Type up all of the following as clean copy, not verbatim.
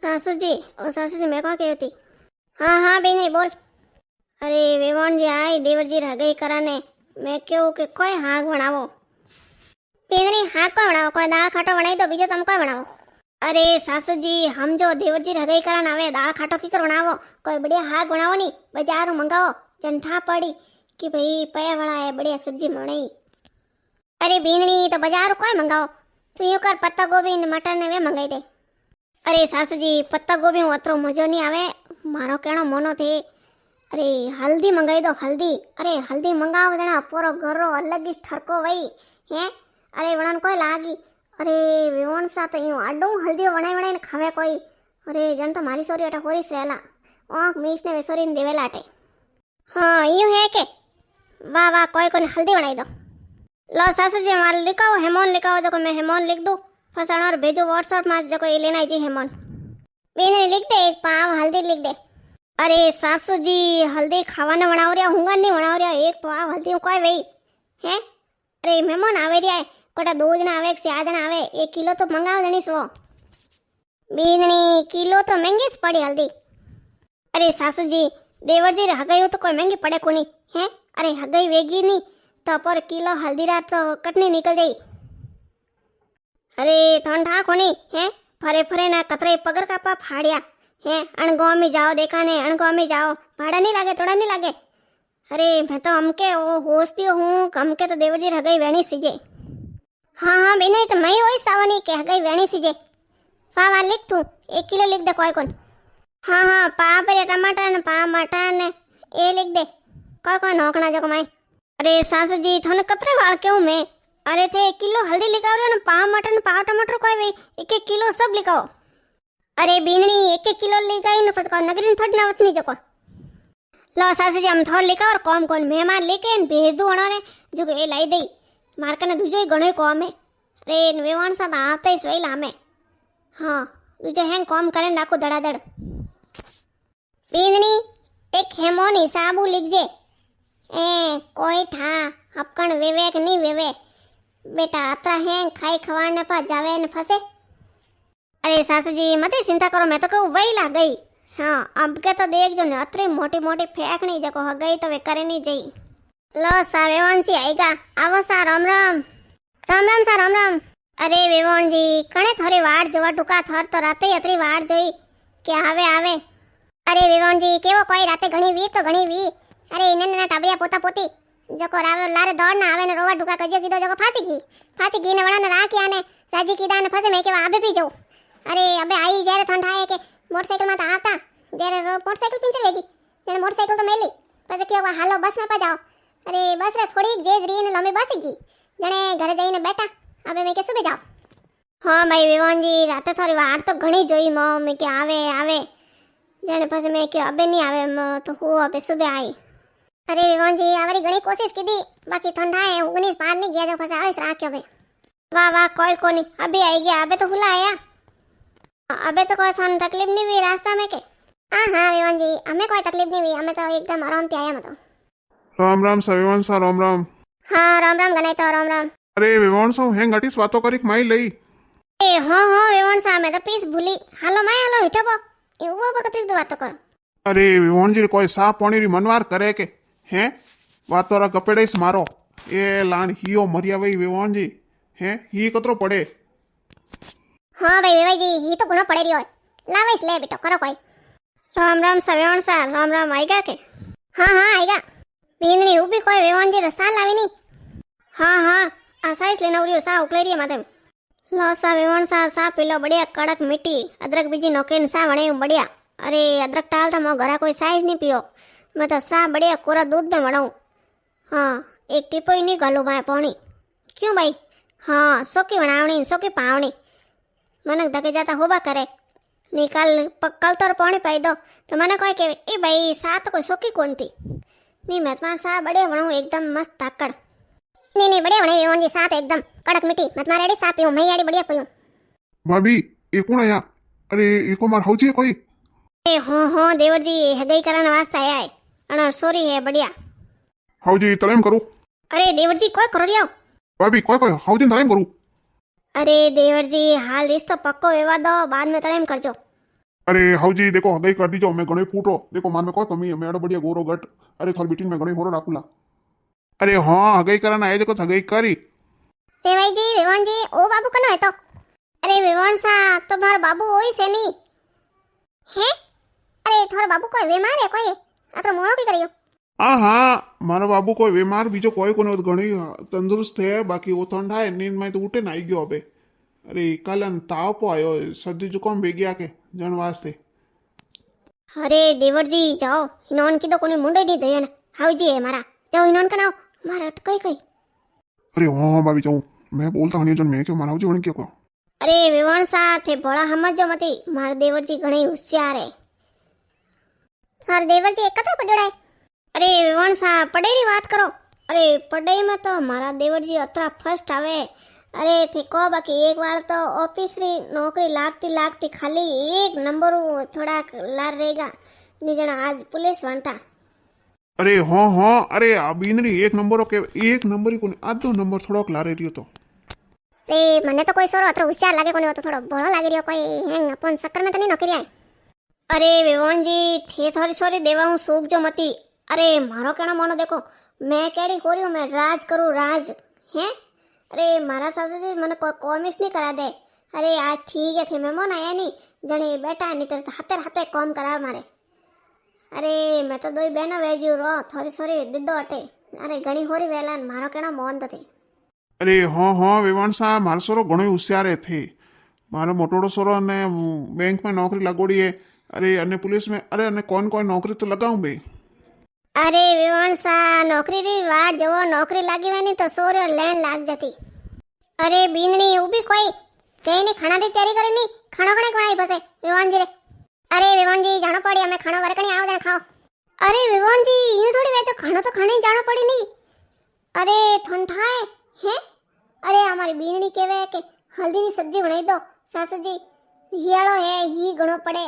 सासू जी मैं कहा कहती। हाँ हाँ बेने बोल। अरे वेवण जी आई देवरजी रगई कराने मैं केવું કે કોઈ હાગ બનાવો બેનરી હાગ કોઈ બનાવો કોઈ દાળ ખાટો બનાવી દો બીજો તમે કોઈ બનાવો। अरे सासूजी हम जो देवरजी रगई कराने आवे दाल खाटो की कर बनावो कोई बढ़िया हाग बनावो नी बाजार मंगावो जंठा पड़ी कि भाई पया वाला है बढ़िया सब्जी बनाई। अरे बीननी तो बाजार कोई मंगाओ तू यूं कर पत्ता गोभी ने मटर ने वे मंगाई दे। अरे सासूजी पत्ता गोभी में अतरो मजो नहीं आवे मारो कहनो मोनो थे। अरे हल्दी मंगाई दो हल्दी। अरे हल्दी मंगाओ जना पूरो घरो अलग ही ठरको वही है। अरे वणन कोई लागी। अरे वेवण सा तो यूं आडू हल्दी बनाई बनाई खावे कोई। अरे जन तो मारी सोरी अटा होरीस रहेला ओंक मीस ने वेसोरी ने देवेला अटे। हाँ यूं है के वाह वाह कोई कोई हल्दी बनाई दो। लो सासूजी माल लिखाओ हेमोन लिखाओ जो मैं हेमोन लिख दूँ फसाना और भेजो व्हाट्सएप में जो ये लेना जी हेमोन बेने लिख दे एक पाव हल्दी लिख दे। अरे सासूजी हल्दी खावाना बनाव रहा हूँगा नहीं बनाव रहा एक पाव हल्दी कोई वही है। अरे मेहमान आवे रहा है कोटा 2 जना आवे 4 जना आवे 1 किलो तो मंगाव जनीस वो बीननी किलो तो महंगी पड़ी हल्दी। अरे सासूजी देवरजी हगई तो कोई महंगी पड़े को नहीं है। अरे हगई वेगी नहीं तो पर किलो हल्दी रात तो कटनी निकल जाई। अरे ठंडा कोनी है फरे फरे ना कतरे पगर कापा फाड़िया है अणगांव में जाओ देखा ने अणगांव में जाओ भाड़ा नहीं लागे थोड़ा नहीं लागे। अरे मैं तो हमके वो होस्टी हूँ हमके तो देवरजी हगई वेणी सीजे। हाँ हाँ बेने तो मैं वही सावनी के हगई वेणी सीजे वाह लिख तू 1 किलो लिख दे कोई कोन। हाँ हाँ पा पर टमाटर ने पा मटर ने ये लिख दे कोई कोई नौकना जो कमाई। अरे सासू जी थोने कतरे वाल क्यों मैं। अरे थे 1 किलो हल्दी लिखाओ रहे ना पाव मटर ने पाव टमाटर कोई भी 1 किलो सब लिखाओ। अरे बीननी 1 किलो लिखाई न फस को नगरी थोड़ी ना उतनी जो को लो सासू जी हम थोड़ लिखा और कौन कौन मेहमान लेके भेज दू उन्होंने जो ये लाई दी मारका ने दूजो ही घणो कॉम है। अरे वेवण सा आते ही सोई लामे हाँ दूजो हैंग कॉम करे नाकू धड़ाधड़। बीननी एक हेमोन हिसाबू लिखजे ए कोई ठा हपकण वेवे कि नहीं वेवे बेटा अतरा है खाई खवाने पा जावे न फसे। अरे सासू जी मत चिंता करो मैं तो कहूँ वही ला गई। हाँ अब के तो देख जो ने अतरी मोटी मोटी फेंकनी जको हो गई तो वे करे नहीं जाई। लो सा वेवण जी आएगा आवो सा राम राम राम राम सा राम राम। अरे वेवण जी कणे थोड़ी वाट जोवा टूका थोर तो राते अतरी वाट जोई के आवे आवे। अरे वेवण जी केवो कोई राते घणी वी तो घणी वी। अरे इने टाबरिया पोता पोती जको रावे लारे दौड़ ना आवे ने रोवा ढुका कजो कीधो जको फांसी गई ने वणा ने राखिया ने राजी कीधा ने फसे मैं केवा आबे पी जाऊ। अरे अबे आई जारे ठंडा है के मोटरसाइकिल में तो आता जारे मोटरसाइकिल पिंचर वेगी ने मोटरसाइकिल तो मेली पछे केवा हालो बस में पा जाओ। अरे बस रे थोड़ी जेज री ने लंबी बस की जने घरे जाईने बैठा अबे मैं के सुबह जाओ। हाँ भाई विवान जी राते थोड़ी वार तो घणी जोई मो मैं के आवे आवे जने पछे मैं के अबे नहीं आवे तो हूँ अबे सुबह आई। अरे विवान जी आवरी घणी कोशिश की दी बाकी ठंडा है 19 पार नहीं गया जो फसे 40 राख्यो भाई। वाह वाह कोई को नहीं अभी आई गया अबे तो खुला आया अबे तो कोई थान तकलीफ नहीं हुई रास्ता में के। हाँ हाँ विवान जी हमें कोई तकलीफ नहीं हुई हमें तो एकदम आराम से आया मैं तो। राम राम सा विवान सा राम राम। हाँ राम राम गने तो राम राम। अरे विवान सा हेंग घटीस बातो करीक माई लई ए हाँ हाँ विवान सा मैं तो पीस भूली हालो माय हालो हिटबो वो बकतरी तो बातो कर। अरे विवान जी कोई सा पानी री मनवार करे के हैं बातो रा कपेड़ेस मारो ए लान हियो मरिया वई विवान जी हैं ही कतरो पड़े। हाँ भाई विवाई जी ही तो गुणो पड़े रियो लावेस ले बेटो करो कोई। राम राम सा विवान सा राम राम आएगा के। हाँ हाँ आएगा बीननी उभी कोई विवान जी रसा लावी नहीं। हाँ हाँ आसाइस लेना उरियो सा उकले रियो माते लो सा विवान सा पीलो बढ़िया कड़क मिट्टी अदरक बीजी नोकेन सा वणे बढ़िया। अरे अदरक टाल तो मो घरा कोई साइज नहीं पियो मैं तो सा बढ़िया कोरा दूध में मड़ाऊँ। हाँ एक टिपो ही नहीं घालू मैं पानी क्यों भाई। हाँ सोकी बनावनी सोकी पावनी मनक धके जाता होबा करे निकाल कल तो पानी पाई दो तो मैंने कहे के ए भाई सा तो कोई सोकी कौन थी नहीं मैं तुम्हारा सा बढ़िया बनाऊँ एकदम मस्त ताकड़ नहीं बढ़िया बने विवान जी साथ एकदम कड़क मिट्टी मैं तुम्हारे एडी सा पीऊँ मैं एडी बढ़िया पीऊँ। भाभी ये कौन आया। अरे एको मार हौजी कोई ए हो देवर जी हगई कराने वास्ते आया है अनर सॉरी है बढ़िया हौजी तलेम करू। अरे देवर जी कोई करो लियो भाभी कोई हौजी तलेम करू। अरे देवर जी हाल रिश्तो पक्को वेवा दो बाद में तलेम करजो। अरे हाउजी देखो हगई कर दीजो मैं घणो फूटो देखो मान में कोई कमी है मैं एडो बढ़िया गोरो गट अरे थोड़ी बेटी में घणो होरो राखूला अरे हाँ हगई कराना आए देखो हगई करी વેવાઈજી વેવાણજી ઓ બાબુ કનો હતો અરે વેવાણ સા તો મારો બાબુ હોય છે ની હે અરે થોરો બાબુ કોઈ વેમાર હે કોઈ આ તો મોણો કી કર્યો हाँ हाँ मारो बाबू कोई बीमार बीजो कोई को घणी तंदुरुस्त है बाकी वो ठंडा है नींद में तो उठे ना आई गयो अबे अरे कल ताव पो आयो सर्दी जुकाम भेग्या के जन वास्ते અરે દેવરજી જાઓ હિનોન કીધો કોની મુંડે નહીં ધોયો ને હાવજી હે મારા જાઓ હિનોન કનાવ મારા અટકાઈ કઈ अरे हाँ हाँ भाभी जाऊँ मैं बोलता हूँ जन मैं क्यों मारा जी क्यों को અરે વેવાણ સા થે ભોળા સમજો મતી મારા દેવરજી ઘણી હોશિયાર હે મારા દેવરજી એકત્ર પડ્યોડાય અરે વેવાણ સા પડાઈની વાત કરો અરે પડાઈમાં તો મારા દેવરજી અતરા ફર્સ્ટ આવે અરે તે કહો બાકી એક વાર તો ઓફિસની નોકરી લાગતી ખાલી એક નંબર થોડાક લાર રહેગા ની જણા આજ पुलिस વણતા अरे हाँ हाँ अरे आ बीनरी एक नंबर के एक नंबर ही कोनी आधो नंबर थोड़ो लारे रियो तो એ મને તો કોઈ સોરો અતરો હોશિયાર લાગે કોને તો થોડો ભોળો લાગી રહ્યો કોઈ હેંગ अपन ચક્કર में तो नहीं नौकरी आए अरे विवान जी थे थोड़ी सॉरी देवा हूँ सूख जो मती अरे मारो कहना मानो देखो मैं केड़ी हो रही हूँ मैं राज करूँ राज हैं अरे मारा सासू जी मैंने कोई कॉमिस नहीं करा दे अरे आज ठीक है थे मेहमान आया नहीं जने बैठा नहीं तो हाथे हाथे कॉम करा मारे अरे मैं तो दो ही बहनों वेजू रो थोड़ी सॉरी दिदो अटे अरे घणी हो रही वेला मारो कहना मोहन तो थी अरे हाँ हाँ विवान सा मारो सोरो घणो होशियार थे मारो मोटोड़ो सोरो ने बैंक में नौकरी लगोड़ी है अरे अन्य पुलिस में अरे अन्य कौन नौकरी तो लगाऊं बे अरे विवान सा नौकरी री वाट जवो नौकरी लागी वे तो सोरे लेन लाग जाती अरे बीननी उभी कोई जईनी खाना री तैयारी करी नी खाना कोने कोणाई बसे विवान जी रे अरे विवान जी जानो पड़ी हमें खाना वरकणी आओ जण खाओ अरे विवान जी यूं थोड़ी वे तो खाना तो खाने जानो पड़ी नी अरे ठंडा है अरे हमारी बीननी केवे के हल्दी नी सब्जी बनाई दो सासू जी हियाळो है ही घणो पड़े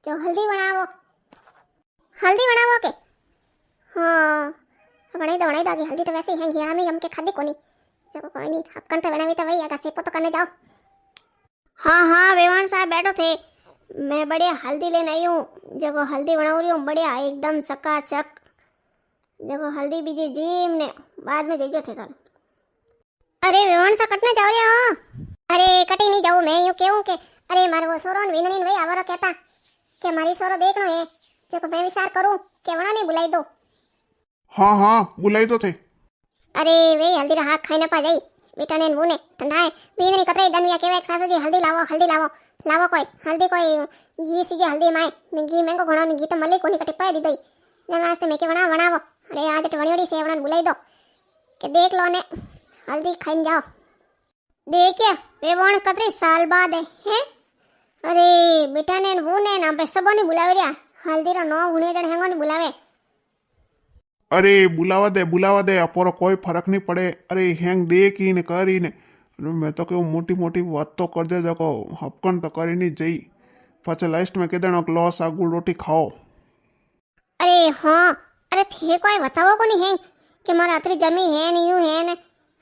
जो हल्दी बनावो के हाँ बनाई दो आगे हल्दी तो वैसे ही हैं घेरा में हम के खादी कोनी देखो कोई नहीं हक्कन तो बनावी तो वही आगा सेपो तो करने जाओ हाँ हाँ वेवान साहब बैठो थे मैं बढ़िया हल्दी लेने आई हूँ जगो हल्दी बना रही हूँ बढ़िया एकदम चकाचक जगो हल्दी बीजी जीम ने बाद में जइजो थे तो अरे वेवान सा कटने जाओ रे हो अरे कटी नहीं जाऊँ मैं यूँ कहूँ के अरे मारे वो सोरो विननी वही आवारो कहता कि मारी सोरो देखनो है जो मैं विचार करूँ के वणा नहीं बुलाई दो हाँ हाँ बुलाई तो थे अरे वे हल्दी रा हाथ खाई न पा जाई बेटा ने बूने ठंडा है बीननी कतरे दनविया केवे सासू जी हल्दी लावो लावो कोई हल्दी कोई घी सीजे हल्दी माए ने घी महंगो घणो ने घी तो मली कोनी कटी पाई दीदोई जन वास्ते मैं के बनावो अरे आज टवणियोड़ी से वणन बुलाई दो के देख लो ने हल्दी खाइन जाओ देखिए वे वण कतरे साल बाद है हैं अरे बेटा ने बूने ना पे सबोनी बुलावे रिया हल्दी रो नो गुणे जण हेंगो ने बुलावे अरे बुलावा दे अपोरो कोई फर्क नहीं पड़े अरे हैंग दे की ने करी ने मैं तो कहूँ मोटी मोटी बात तो कर दे जको हपकन तो करी नहीं जई पछे लास्ट में कह देना लॉस आगुल रोटी खाओ अरे हाँ अरे थे कोई बताओ को नहीं है कि मारा अतरी जमी है नहीं यूं है ने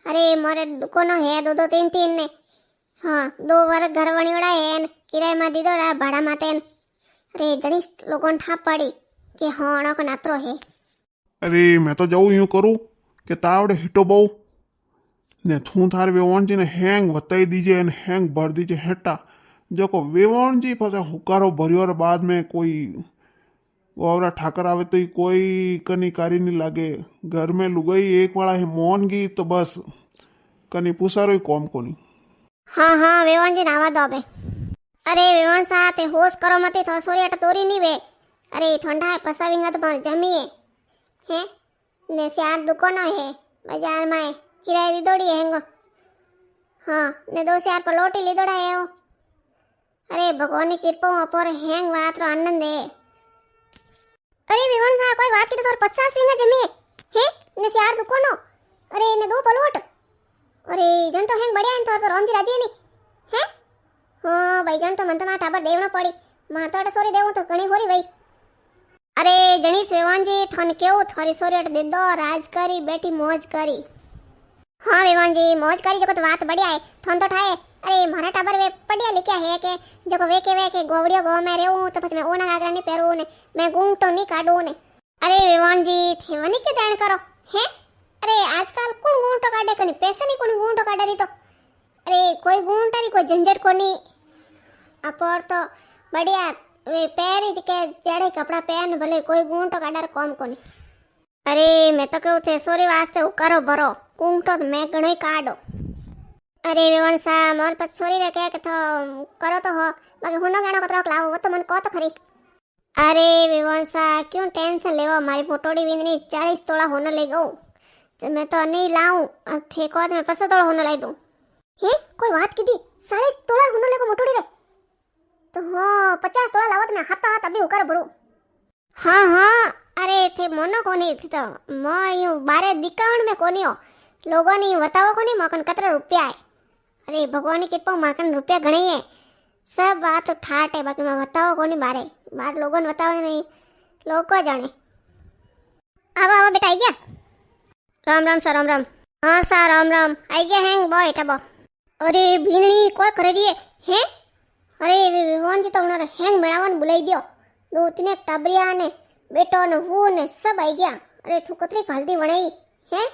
अरे मारे दुकानो है दो तीन ने हाँ 2 वर्ग घर वणीवड़ा है ने किराए में दीदो रा भाड़ा माते ने अरे जनी लोगों ने ठाप पड़ी कि हाँ अणो को नातरो है अरे मैं तो जाऊँ यूं करूँ कि तावड़े हिटो बहु ने थू थार वेवण जी ने हैंग बताई दीजिए ने हैंग भर दीजिए हेटा जो को वेवण जी पास हुकारो भरियो और बाद में कोई वावरा ठाकर आवे तो कोई कनी कारी नहीं लागे घर में लुगाई एक वाला है मोहन गी तो बस कनी पुसारो ही कौम कोनी हाँ हाँ वेवण जी नावा दो बे अरे वेवण साथ होश करो मते तो सोरी अट तोरी नहीं वे अरे ठंडा है पसाविंगा तो पर जमी है ने 4 दुकानों है बाजार में किराए लीदोड़ी हैंगो हाँ ने 2 4 पर लोटी लीदोड़ा है वो अरे भगवान की कृपा अपोर हैंग वात रो आनंद है अरे विवन सा कोई बात की तो 50 विंगा जमी है ने 4 दुकानों अरे ने 2 पलोट अरे जन तो हैंग बढ़िया है तो रामजी राजी नहीं है हाँ भाई जन तो मन तो मार टाबर देवना पड़ी मार तो सोरी देवो तो घणी होरी भाई अरे जनी वेवान जी थन केव थोड़ी सोरेट दे दो राज करी बेटी मौज करी हाँ वेवान जी मौज करी जो तो बात बढ़िया है थन तो ठाए अरे मारा टाबर वे पढ़िया लिखा है कि जो वे के गोवड़ियो गो में रहूं तो પછી मैं ओना घाघरा नहीं पहरूं ने मैं घूंटो नहीं काढूं ने अरे विवान जी थेवनी के ध्यान करो हैं अरे आजकल कौन घूंटो काढे कनी पैसे नहीं कोनी घूंटो काढे रही तो अरे कोई घूंटा नहीं कोई झंझट कोनी अपर तो बढ़िया वे पैरी के जड़े कपड़ा पहन भले कोई घूंटो काढार कम कोनी अरे मैं तो कहूँ थे सोरी वास्ते करो भरो घूंटो तो मैं घणो काढो अरे विवान सा मोर पर सोरी रे कहे कि तो करो तो हो बाकी हुनो गाणो कतरो लाવો वो तो मन को तो खरी अरे विवान सा क्यों टेंशन लेवो मारी मोटोड़ी विंदनी 40 तोला होनो ले गऊ तो मैं तो नहीं लाऊं थे को मैं 50 तोला होनो लाई दूं हे कोई बात कीधी 40 तोला होनो लेको मोटोड़ी रे तो हो 50 तोला लावत मैं हाथ हाथ अभी उकर भरू हाँ हाँ अरे थे मोनो कोनी थी तो मो यूं बारे दिकावण में कोनी हो लोगों ने बताओ कोनी मकन कतरा रुपया है अरे भगवान की कृपा माकन रुपया घणे है सब बात ठाट है बाकी मैं बताओ कोनी बारे बार लोगों ने बताओ नहीं लोग को जाने अब आओ बेटा आई गया राम राम सा राम राम हाँ सा राम राम आई गया हैंग बो एटा बो अरे भीनड़ी कोई करे रही है अरे विवान जी तो उन्होंने हैंग मेड़ावन बुलाई दियो दो तीन टाबरिया ने बेटो ने वो ने सब आई गया अरे तू कतरी हल्दी बनाई है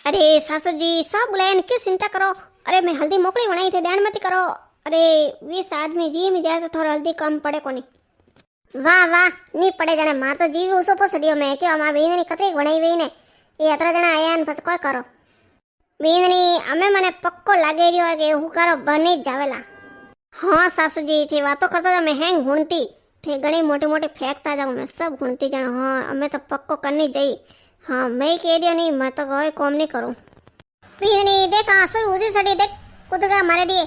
अरे सासू जी सब बुलाया क्यों चिंता करो अरे मैं हल्दी मोकली बनाई थी ध्यान मत करो अरे 20 आदमी जी में जाए तो थोड़ा हल्दी कम पड़े कोनी वाह वाह नहीं पड़े जाने मार तो जीव उसो पर सडियो मैं क्यों हमारा बींदनी कतरी बनाई हुई ने ये अतरा जना आया ने बस कोई करो बींदनी अमे मने पक्को लागे रियो है कि हुकारो बनी जावेला हाँ सासू जी थी बातों करता था मैं हैंग घूमती थे घणी मोटी मोटी फेंकता जाऊँ मैं सब घूमती जाऊँ हाँ अमे तो पक्को करनी जाई हाँ मैं कह रही नहीं मैं तो कोई कॉम नहीं करूँ नहीं देख आंसू उसी सड़ी देख कुदरा मारे दिए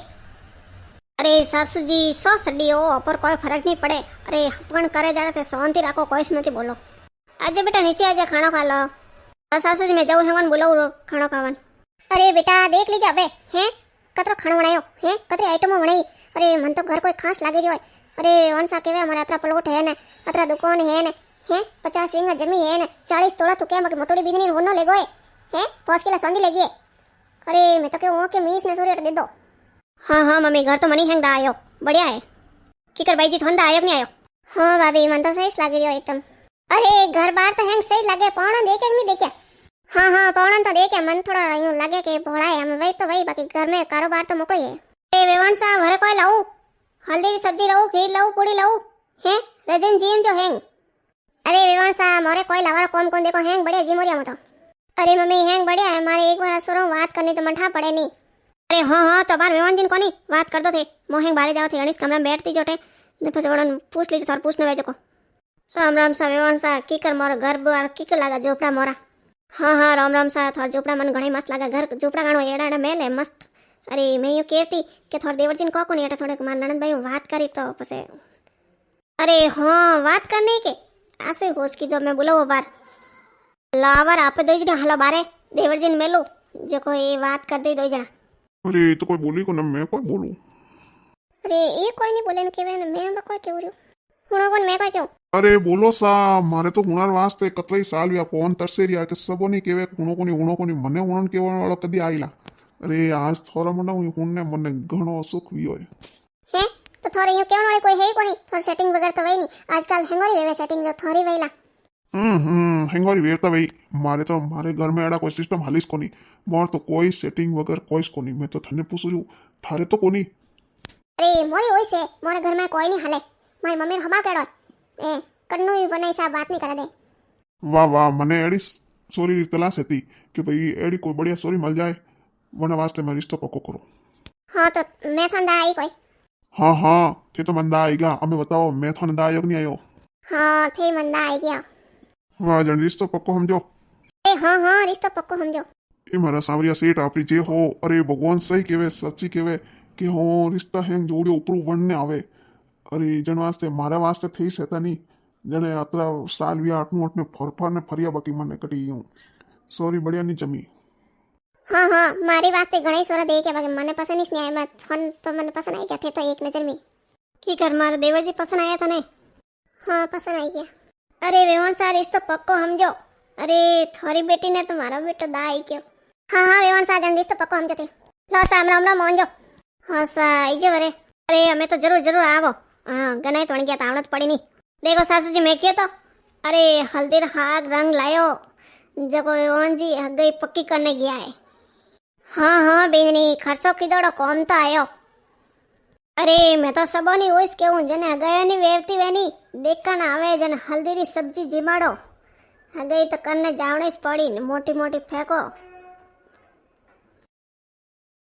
अरे सासू जी 100 सड़ी हो पर कोई फर्क नहीं पड़े अरे अपन करे जा रहे थे शांति रखो कोई नहीं बोलो आजा बेटा नीचे आजा खाना खा लो सासू जी मैं जाऊँ हेवन बोलाऊ खाना खावन अरे बेटा देख लीजिए अबे हैं कतरो खाना बनायो हैं कतरी आइटमो बनाई अरे मन तो घर कोई खास लागे रही हो अरे वन सा केवे हमारा अतरा प्लॉट है ने अतरा दुकान है ने हैं 50 वींगा जमी है ने 40 तोड़ा तो क्या बाकी मोटोड़ी बीजनी होनो ले गए हैं पॉस के ला संदी ले गए अरे मैं तो कहूँ कि मीस ने सोरी दे दो हाँ हाँ मम्मी घर तो मनी हैंगदा आयो बढ़िया है किकर भाई जी थोंदा आयो नहीं आयो हाँ भाभी मन तो सही लागे रही एकदम अरे घर बार तो हैंग सही लगे पौना देखे नहीं देखे हाँ हाँ पौना तो देखे मन थोड़ा यूं लगे कि भोड़ा है हमें वही तो वही बाकी घर में कारोबार तो मोकड़ी है अरे वेवन साहब हरे कोई लाऊं हल्दी की सब्जी लाऊं खीर लाऊं पूड़ी लाऊं हैं रजन जीम जो हैंग अरे वेवन साहब मोरे कोई लावारा कौन कौन देखो हैंग बढ़िया जीमोरिया मत अरे मम्मी हैंग बढ़िया है हमारे एक बार असुरो बात करनी तो मंठा पड़े नहीं अरे हाँ हाँ तो बार विमान जी कोनी बात कर दो थे मोहेंग बारे जाओ थे गणेश कमरा में बैठती जोटे ने પછી વડન પૂછ લીજો તાર પૂછને વેજો કો राम राम सा विमान सा की कर मोर घर बार की कर लागा झोपड़ा मोरा हाँ हाँ राम राम सा थोड़ा झोपड़ा मन घणे मस्त लागा घर झोपड़ा गाणो एड़ा एड़ा मेल है मस्त अरे मैं यूं कहती कि थोड़ा देवर जी को कोनी एटा थोड़े मार ननद भाई बात करी तो પછી अरे हाँ बात करने के ऐसे होश की जो मैं बोलो बार लावर आप दो जना हलो बारे देवर जी ने मेलू जो कोई बात कर दे दो जना अरे तो कोई बोली को ना मैं कोई बोलूं अरे ये कोई नहीं बोले न केवे न मैं कोई क्यों रही हुणो कोन मैं कोई क्यों अरे बोलो सा मारे तो हुनर वास्ते कतई साल या कोन तरसे रिया के सबो नहीं केवे हुणो कोनी मने हुणन केवण वालो कदी आईला अरे आज थोड़ा मोटा हुणने मने घणो सुख वियो है तो थोड़े यूं केवण वाले कोई है कोनी थोड़ी सेटिंग वगैरह तो वही नहीं आजकल हेंगोरी वेवे सेटिंग जो थोड़ी वहीला हेंगोरी वेरता भाई मारे तो मारे घर में एड़ा कोई सिस्टम हालिस कोनी मोर तो कोई सेटिंग वगैरह कोई कोनी मैं तो थने पूछू छु थारे तो कोनी अरे मोरी होई से मोरे घर में कोई नहीं हाले मारी मम्मी हमा केड़ो ए कन्नू ही बनाई सा बात नहीं करे दे वाह वाह मने एड़ी सोरी तलाश थी कि भाई एड़ी कोई बढ़िया सोरी मिल जाए वना वास्ते मैं रिश्तो पक्को करो हाँ तो मैं थंदा आई कोई हाँ हाँ थे तो मंदा आएगा हमें बताओ मैं तो मंदा आयोग नहीं आयो हाँ थे मंदा आई गया वाह जन रिश्तो पक्को समझो ए हाँ हाँ रिश्तो पक्को समझो ए मारा सांवरिया सेठ आपरी जे हो अरे भगवान सही केवे सच्ची केवे कि हो रिश्ता हैंग जोड़ियो ऊपर बनने आवे अरे जन वास्ते मारा वास्ते थई सेता नहीं जने अतरा साल भी 8 ने फरफर ने फरिया बाकी मने कटी यूं सॉरी बढ़िया नहीं जमी हाँ हाँ मारी वास्ते गणेश सोरा दे के बाकी मने पसंद नहीं आया मैं थन तो मने पसंद आई क्या थे तो एक नजर में की कर मारा देवर जी पसंद आया था ने हाँ पसंद आई गया अरे वेवन सा रिश्तो पक्को समझो अरे थोड़ी बेटी ने तो मारा बेटो दा आई क्यों हाँ हाँ वेवन सा जन रिश्तो पक्को समझो थे लो साम राम राम मोहन जो હા સા આઈ જાવ રે. અરે અમે તો જરૂર જરૂર આવો. હા ગનાય તો ગયા તા આવડત પડી નહીં. देखो सासू जी मैं तो अरे हल्दी हाग रंग लायो जको विवान जी गई पक्की करने गया है. हाँ हाँ बेननी खर्चो किदोड़ो कौम तो आयो. अरे मैं तो सबोनी होइस केवूं जने गयो नहीं वेवती वेनी देखा ना आवे जने हल्दी री सब्जी जिमाड़ो गई तो करने जावणी ज पड़ी ने मोटी मोटी फेंको